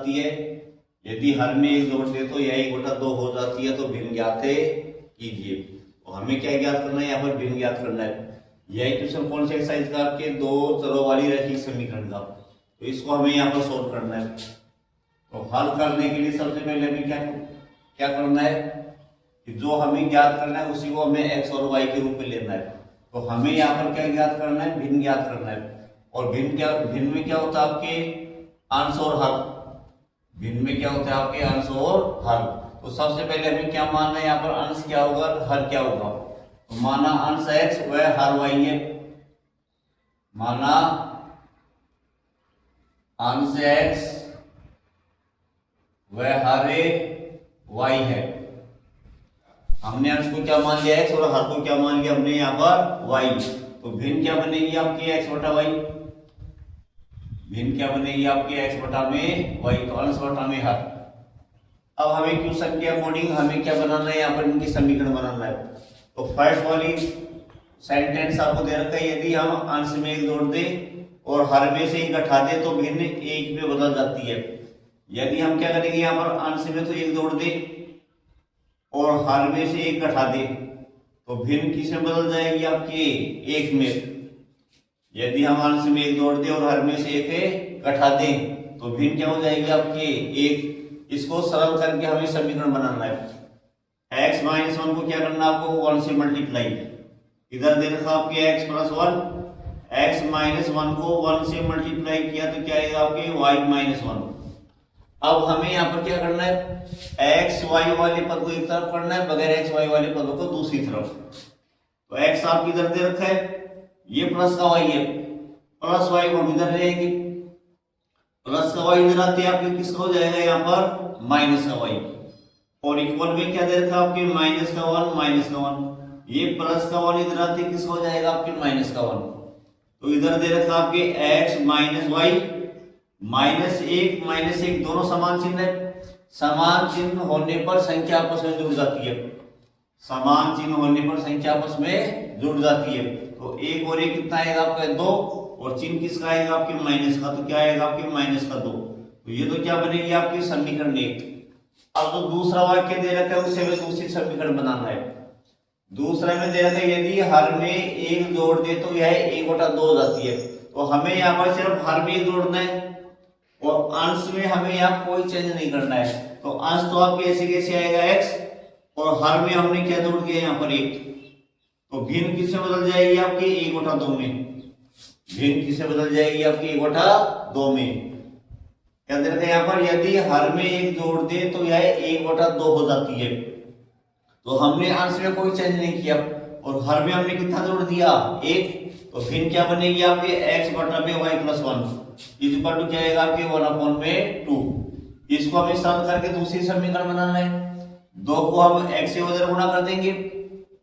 जाती है। यदि हर में एक जोड़ दे तो यह 1/2 हो जाती है। तो भिन्न ज्ञात कीजिए। तो हमें क्या ज्ञात करना है, यहाँ पर भिन्न ज्ञात करना है। यह क्वेश्चन कौन से एक्सरसाइज का, आपके दो चरों वाली रैखिक समीकरण का। तो इसको हमें यहाँ पर सोल्व करना है। तो हल करने के लिए सबसे पहले हमें क्या करना है कि जो हमें ज्ञात करना है उसी को हमें x और y के रूप में लेना है। तो हमें यहाँ पर क्या ज्ञात करना है, भिन्न ज्ञात करना है। और भिन्न में क्या होता है, आपके अंश और हर। भिन्न में क्या होता है, आपके अंश और हर। तो सबसे पहले हमें क्या मानना है, यहाँ पर अंश क्या होगा, हर क्या होगा। तो माना अंश x व हर y है। माना अंश x व हर y है। हमने अंश को क्या मान लिया, x, और हर को क्या मान लिया हमने यहाँ पर y। तो भिन्न क्या बनेगी आपकी x बटा y। भिन्न क्या बनेगी आपकी x बटा में y। तो अंश बटा में हर। अब हमें क्वेश्चन के अकॉर्डिंग हमें क्या बनाना है, यहाँ पर इनकी समीकरण बनाना है। तो फर्स्ट वाली सेंटेंस आपको दे रखा है, यदि हम अंश में एक जोड़ दे और हर में से एक घटा दे तो भिन्न एक में बदल जाती है। यदि हम क्या करेंगे, यहाँ पर अंश में तो एक जोड़ दे और हर में से एक घटा दे तो भिन्न किसमें बदल जाएगी, आपकी एक में। यदि हम अंश में एक जोड़ दे और हर में से एक घटा दें तो भिन्न क्या हो जाएगी, आपकी एक। इसको सरल करके हमें समीकरण बनाना है। x माइनस 1 को क्या करना, आपको 1 से मल्टीप्लाई। इधर दे रखा आपके x प्लस 1। x माइनस 1 को 1 से मल्टीप्लाई किया तो क्या आएगा आपके y माइनस 1। अब हमें यहाँ पर क्या करना है, x y वाले पद को एक तरफ करना है, बगैर x y वाले पदों को दूसरी तरफ। तो x आपकी इधर दे रखा है, ये प्लस का y है, प्लस y को हम इधर ले आएंगे। प्लस का y इधर आते आपके किसका हो जाएगा, यहाँ पर माइनस का y। और इक्वल में क्या दे रखा आपके माइनस का 1 माइनस का 1। ये प्लस का 1 इधर आते किसका हो जाएगा, आपके माइनस का 1। तो इधर दे रखा आपके x माइनस y। माइनस एक दोनों समान चिन्ह है। समान चिन्ह होने पर संख्या आपस में जुड़ जाती है। समान चिन्ह होने पर संख्या आपस में जुड़ जाती है। तो एक और एक कितना आएगा आपका 2, और चिन्ह किसका आएगा, आपके माइनस का। तो क्या आएगा आपके माइनस का 2। तो ये तो क्या बनेगी आपकी समीकरण 1। अब तो दूसरा वाक्य दे रखा है उससे हमें दूसरी समीकरण बनाना है। दूसरा में दे रखा है, यदि हर में एक जोड़ दे तो यह 1/2 हो जाती है। तो हमें यहाँ पर सिर्फ हर में जोड़ना है और अंश में हमें यहाँ कोई चेंज नहीं करना है। तो अंश तो आपके ऐसे कैसे आएगा x, और हर में हमने क्या जोड़ दिया यहाँ पर 1। तो भिन्न किससे बदल जाएगी आपकी 1/2 में। भिन्न किससे बदल जाएगी आपकी 1/2 में। क्या दे रखा है यहाँ पर, यदि हर में एक जोड़ दे तो यह 1/2 हो जाती है। तो हमने अंश में कोई चेंज नहीं किया और हर में हमने कितना जोड़ दिया 1। तो भिन्न क्या बनेगी आपके x बटा में y प्लस 1 इक्वल टू क्या आएगा आपके 1/2। इसको हमें सरल करके दूसरी समीकरण बनाना है। 2 को हम x से उधर गुणा कर देंगे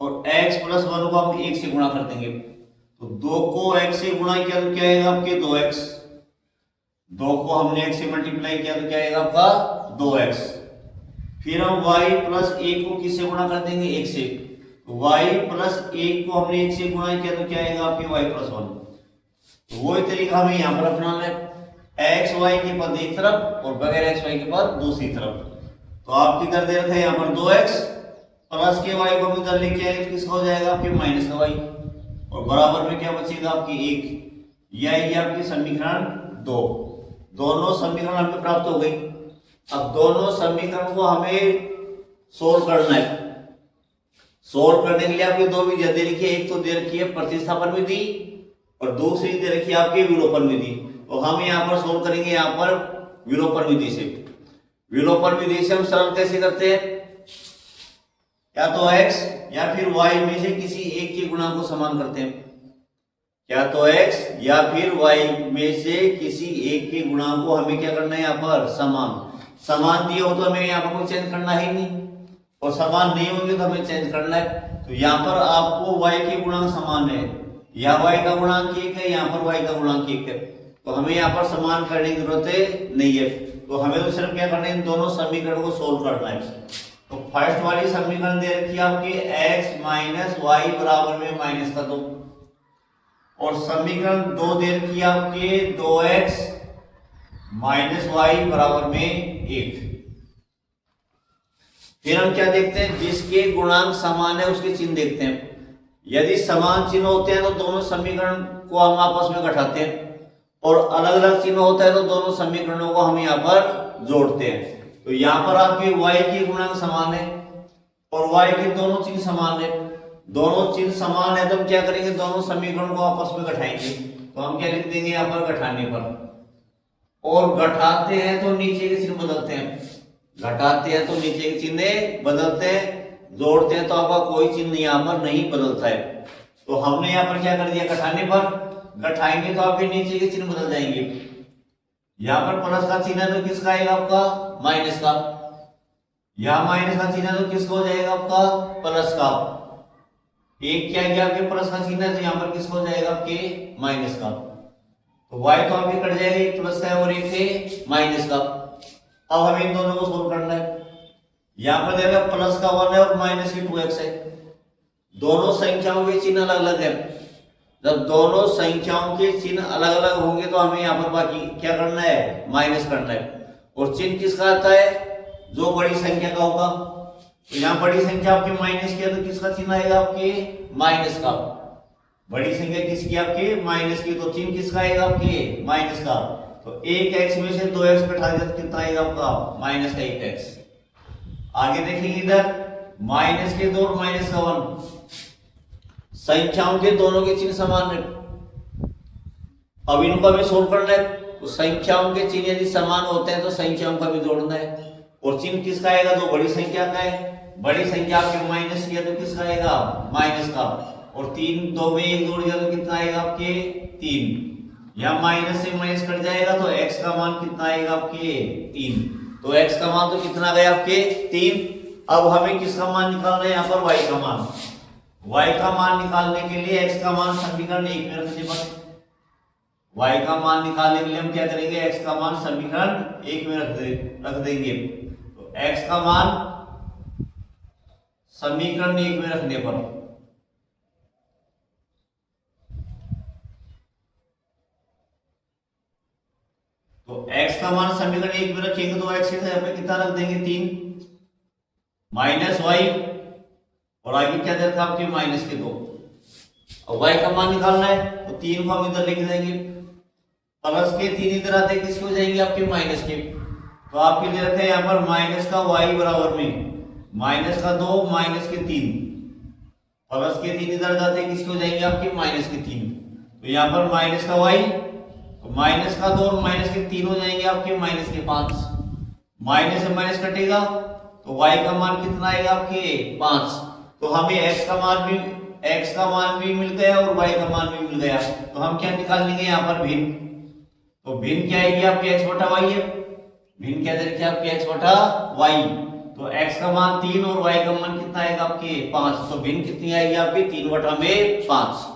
और x प्लस 1 को हम 1 से गुणा कर देंगे। तो 2 को x से गुणा किया तो क्या आएगा आपके 2x। 2 को हमने x से मल्टीप्लाई किया तो क्या आएगा आपका 2x। फिर हम y प्लस 1 को किससे गुणा कर देंगे 1 से। तो y प्लस 1 को हमने 1 से गुणा किया तो क्या आएगा आपके y प्लस 1। तो वही तरीका हमें यहाँ पर अपनाना है। x y के पद एक तरफ और बगैर x y के पद दूसरी तरफ। तो आपकी इधर दे रखा है यहाँ पर 2x, प्लस के y को हम इधर लेके आएंगे किसका हो जाएगा आपके माइनस का y, और बराबर में क्या बचेगा आपकी 1। यह आपकी समीकरण 2। दोनों समीकरण हमें प्राप्त हो गई। अब दोनों समीकरण को हमें सोल्व करना है। सोल्व करने के लिए आपकी दो विधियां दे रखी है। एक तो दे रखी है प्रतिस्थापन विधि और दूसरी दे रखी है आपकी विलोपन विधि। तो हम यहाँ पर सोल्व करेंगे यहाँ पर विलोपन विधि से। विलोपन विधि से हम सरल कैसे करते हैं, या तो x या फिर y में से किसी एक के गुणांक को समान करते हैं। या तो x या फिर y में से किसी एक के गुणांक को हमें क्या करना है यहाँ पर समान। समान दिए हो तो हमें यहाँ पर कोई चेंज करना ही नहीं, और समान नहीं होंगे तो हमें चेंज करना है। तो यहाँ पर आपको y के गुणांक समान है, या y का गुणांक 1 है, यहाँ पर y का गुणांक 1 है। तो हमें यहाँ पर समान करने की जरूरत नहीं है। तो हमें तो सिर्फ क्या करना है, इन दोनों समीकरण को सोल्व करना है। तो फर्स्ट वाली समीकरण दे रखी है आपकी x माइनस वाई बराबर में माइनस का 2, और समीकरण 2 दे रखी है आपकी 2x माइनस वाई बराबर में 1। फिर हम क्या देखते हैं, जिसके गुणांक समान है उसके चिन्ह देखते हैं। यदि समान चिन्ह होते हैं तो दोनों समीकरण को हम आपस में घटाते हैं, और अलग अलग चिन्ह होता है तो दोनों समीकरणों को हम यहाँ पर जोड़ते हैं। तो यहाँ पर आपके y के गुणांक समान है और y के दोनों चिन्ह समान है। दोनों चिन्ह समान है तो हम क्या करेंगे, दोनों समीकरण को आपस में घटाएंगे। तो हम क्या लिख देंगे यहाँ पर घटाने पर, और घटाते हैं तो नीचे के चिन्ह बदलते हैं, घटाते हैं तो नीचे के चिन्ह बदलते हैं, जोड़ते हैं तो आपका कोई चिन्ह यहाँ पर नहीं बदलता है। तो हमने यहाँ पर क्या कर दिया, घटाने पर घटाएंगे तो आपके नीचे के चिन्ह बदल जाएंगे। यहाँ पर प्लस का चिन्ह है तो किसका आएगा आपका, माइनस का। यहाँ माइनस का चिन्ह है तो किसका हो जाएगा आपका, प्लस का। एक क्या गया आपके प्लस का चिन्ह है तो यहाँ पर किसका हो जाएगा आपके, माइनस का। तो y तो आपके कट जाएगा, एक प्लस का है और एक है माइनस का। अब हमें इन दोनों को सोल्व करना है। यहाँ पर देखा प्लस का 1 है और माइनस की 2x है। दोनों संख्याओं के चिन्ह अलग अलग है। जब दोनों संख्याओं के चिन्ह अलग अलग होंगे तो हमें यहाँ पर बाकी क्या करना है, माइनस करना है। और चिन्ह किसका आता है, जो बड़ी संख्या का होगा। तो यहाँ बड़ी संख्या आपकी माइनस की है तो किसका चिन्ह आएगा आपके, माइनस का। बड़ी संख्या किसकी, आपके माइनस की, तो चिन्ह किसका आएगा आपके, माइनस का। तो एक एक्स में से 2x घटा दिया तो कितना आएगा आपका, माइनस का 1x। आगे देखेंगे इधर माइनस के 2 और माइनस का 1, संख्याओं के दोनों के चिन्ह समान है। अब इनको हमें सोल्व करना है। तो संख्याओं के चिन्ह यदि समान होते हैं तो संख्याओं का भी जोड़ना है। और चिन्ह किसका आएगा, जो बड़ी संख्या का है। बड़ी संख्या आपके माइनस की है तो किसका आएगा, माइनस का। और 3 2 में 1 जोड़ दिया तो कितना आएगा आपके, 3। यहाँ माइनस से माइनस कट जाएगा तो x का मान कितना आएगा आपके, 3। तो x का मान तो कितना गया आपके, 3। अब हमें किसका मान निकालना है, यहाँ पर y का मान। y का मान निकालने के लिए x का मान समीकरण 1 में रखने पर, y का मान निकालने के लिए हम क्या करेंगे, x का मान समीकरण 1 में रख देंगे। तो x का मान समीकरण 1 में रखने पर तो x का मान समीकरण 1 में रखेंगे तो x के यहाँ पे कितना रख देंगे, 3 माइनस y, और आगे क्या दे रखा आपके, माइनस के 2। अब y का मान निकालना है तो 3 को हम इधर लिख देंगे, प्लस के 3 इधर आते किसके हो जाएंगे आपके, माइनस के। तो आपके दे रखे हैं यहाँ पर माइनस का y बराबर में माइनस का 2 माइनस के 3, प्लस के 3 इधर जाते किसके हो जाएंगे आपके, माइनस के 3। तो यहाँ पर माइनस का y, तो माइनस का 2 और माइनस के 3 हो जाएंगे आपके माइनस के 5। माइनस से माइनस कटेगा तो y का मान कितना आएगा आपके, 5। तो हमें x का मान भी मिल गया और y का मान भी मिल गया। तो हम क्या निकाल लेंगे यहाँ पर, भिन्न। तो भिन्न क्या आएगी आपके, x बटा y है। भिन्न क्या देखिए आपके, x बटा y। तो x का मान 3 और y का मान कितना आएगा आपके, 5। तो भिन्न कितनी आएगी आपकी, 3 बटा में 5।